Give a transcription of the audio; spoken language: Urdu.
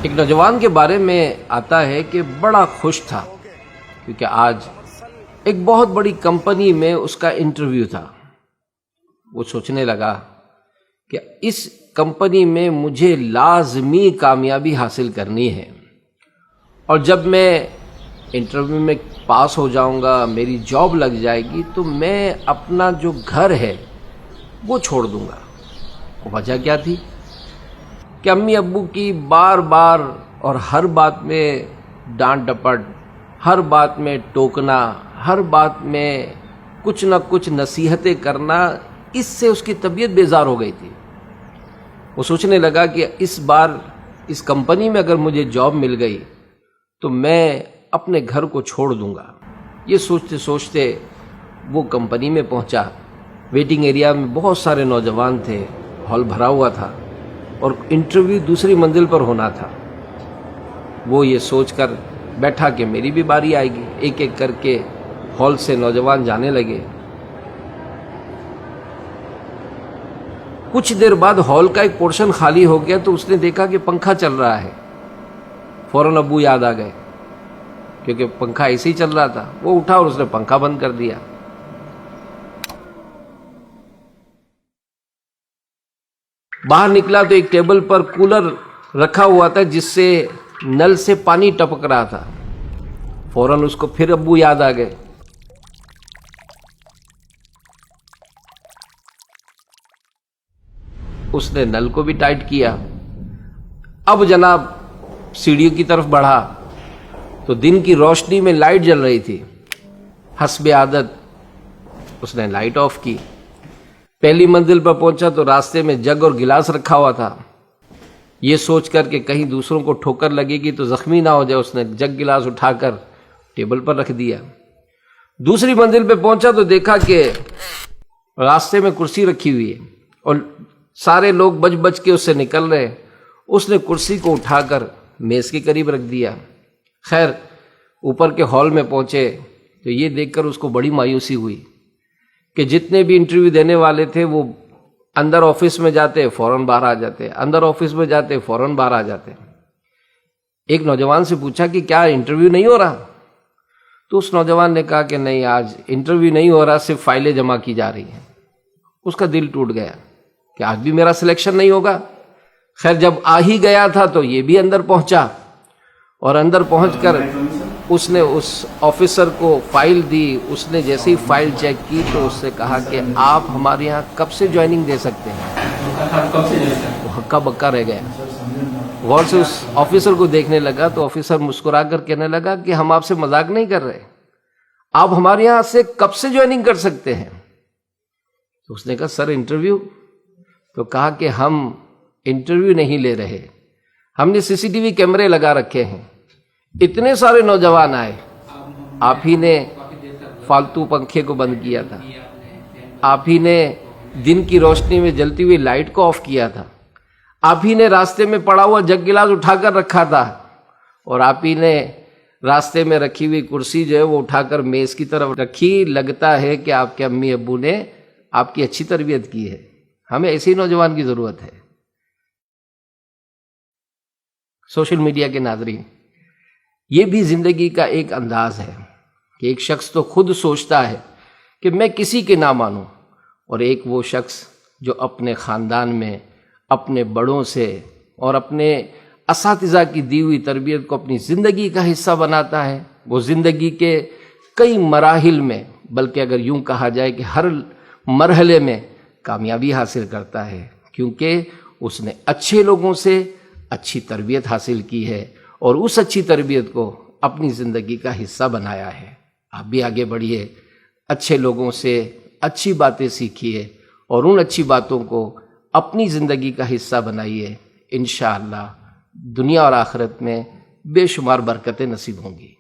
ایک نوجوان کے بارے میں آتا ہے کہ بڑا خوش تھا کیونکہ آج ایک بہت بڑی کمپنی میں اس کا انٹرویو تھا۔ وہ سوچنے لگا کہ اس کمپنی میں مجھے لازمی کامیابی حاصل کرنی ہے، اور جب میں انٹرویو میں پاس ہو جاؤں گا، میری جاب لگ جائے گی، تو میں اپنا جو گھر ہے وہ چھوڑ دوں گا۔ وجہ کیا تھی کہ امی ابو کی بار بار اور ہر بات میں ڈانٹ ڈپٹ، ہر بات میں ٹوکنا، ہر بات میں کچھ نہ کچھ نصیحتیں کرنا، اس سے اس کی طبیعت بیزار ہو گئی تھی۔ وہ سوچنے لگا کہ اس بار اس کمپنی میں اگر مجھے جاب مل گئی تو میں اپنے گھر کو چھوڑ دوں گا۔ یہ سوچتے سوچتے وہ کمپنی میں پہنچا۔ ویٹنگ ایریا میں بہت سارے نوجوان تھے، ہال بھرا ہوا تھا اور انٹرویو دوسری منزل پر ہونا تھا۔ وہ یہ سوچ کر بیٹھا کہ میری بھی باری آئے گی۔ ایک ایک کر کے ہال سے نوجوان جانے لگے۔ کچھ دیر بعد ہال کا ایک پورشن خالی ہو گیا تو اس نے دیکھا کہ پنکھا چل رہا ہے۔ فوراً ابو یاد آ گئے کیونکہ پنکھا ایسے ہی چل رہا تھا۔ وہ اٹھا اور اس نے پنکھا بند کر دیا۔ باہر نکلا تو ایک ٹیبل پر کولر رکھا ہوا تھا جس سے نل سے پانی ٹپک رہا تھا۔ فوراً اس کو پھر ابو یاد آ گئے۔ اس نے نل کو بھی ٹائٹ کیا۔ اب جناب سیڑھیوں کی طرف بڑھا تو دن کی روشنی میں لائٹ جل رہی تھی۔ حسب عادت اس نے لائٹ آف کی۔ پہلی منزل پر پہنچا تو راستے میں جگ اور گلاس رکھا ہوا تھا۔ یہ سوچ کر کہ کہیں دوسروں کو ٹھوکر لگے گی تو زخمی نہ ہو جائے، اس نے جگ گلاس اٹھا کر ٹیبل پر رکھ دیا۔ دوسری منزل پہ پہنچا تو دیکھا کہ راستے میں کرسی رکھی ہوئی ہے اور سارے لوگ بج بج کے اس سے نکل رہے۔ اس نے کرسی کو اٹھا کر میز کے قریب رکھ دیا۔ خیر اوپر کے ہال میں پہنچے تو یہ دیکھ کر اس کو بڑی مایوسی ہوئی کہ جتنے بھی انٹرویو دینے والے تھے وہ اندر آفس میں جاتے فوراً باہر آ جاتے، اندر آفس میں جاتے فوراً باہر آ جاتے۔ ایک نوجوان سے پوچھا کہ کیا انٹرویو نہیں ہو رہا؟ تو اس نوجوان نے کہا کہ نہیں، آج انٹرویو نہیں ہو رہا، صرف فائلیں جمع کی جا رہی ہیں۔ اس کا دل ٹوٹ گیا کہ آج بھی میرا سلیکشن نہیں ہوگا۔ خیر جب آ ہی گیا تھا تو یہ بھی اندر پہنچا، اور اندر پہنچ کر اس نے اس آفیسر کو فائل دی۔ اس نے جیسے ہی فائل چیک کی تو اس سے کہا کہ آپ ہمارے یہاں کب سے جوائننگ دے سکتے ہیں؟ وہ ہکا بکا رہ گیا۔ غور سے اس آفیسر کو دیکھنے لگا تو آفیسر مسکرا کر کہنے لگا کہ ہم آپ سے مذاق نہیں کر رہے، آپ ہمارے یہاں سے کب سے جوائننگ کر سکتے ہیں؟ تو اس نے کہا سر انٹرویو؟ تو کہا کہ ہم انٹرویو نہیں لے رہے، ہم نے سی سی ٹی وی کیمرے لگا رکھے ہیں۔ اتنے سارے نوجوان آئے، آپ ہی نے فالتو پنکھے کو بند کیا تھا، آپ ہی نے دن کی روشنی میں جلتی ہوئی لائٹ کو آف کیا تھا، آپ ہی نے راستے میں پڑا ہوا جگ گلاس اٹھا کر رکھا تھا، اور آپ ہی نے راستے میں رکھی ہوئی کرسی جو ہے وہ اٹھا کر میز کی طرف رکھی۔ لگتا ہے کہ آپ کے امی ابو نے آپ کی اچھی تربیت کی ہے۔ ہمیں ایسے ہی نوجوان کی ضرورت ہے۔ سوشل میڈیا کے ناظرین، یہ بھی زندگی کا ایک انداز ہے کہ ایک شخص تو خود سوچتا ہے کہ میں کسی کے نہ مانوں، اور ایک وہ شخص جو اپنے خاندان میں اپنے بڑوں سے اور اپنے اساتذہ کی دی ہوئی تربیت کو اپنی زندگی کا حصہ بناتا ہے۔ وہ زندگی کے کئی مراحل میں، بلکہ اگر یوں کہا جائے کہ ہر مرحلے میں کامیابی حاصل کرتا ہے، کیونکہ اس نے اچھے لوگوں سے اچھی تربیت حاصل کی ہے اور اس اچھی تربیت کو اپنی زندگی کا حصہ بنایا ہے۔ آپ بھی آگے بڑھیے، اچھے لوگوں سے اچھی باتیں سیکھیے اور ان اچھی باتوں کو اپنی زندگی کا حصہ بنائیے۔ انشاءاللہ دنیا اور آخرت میں بے شمار برکتیں نصیب ہوں گی۔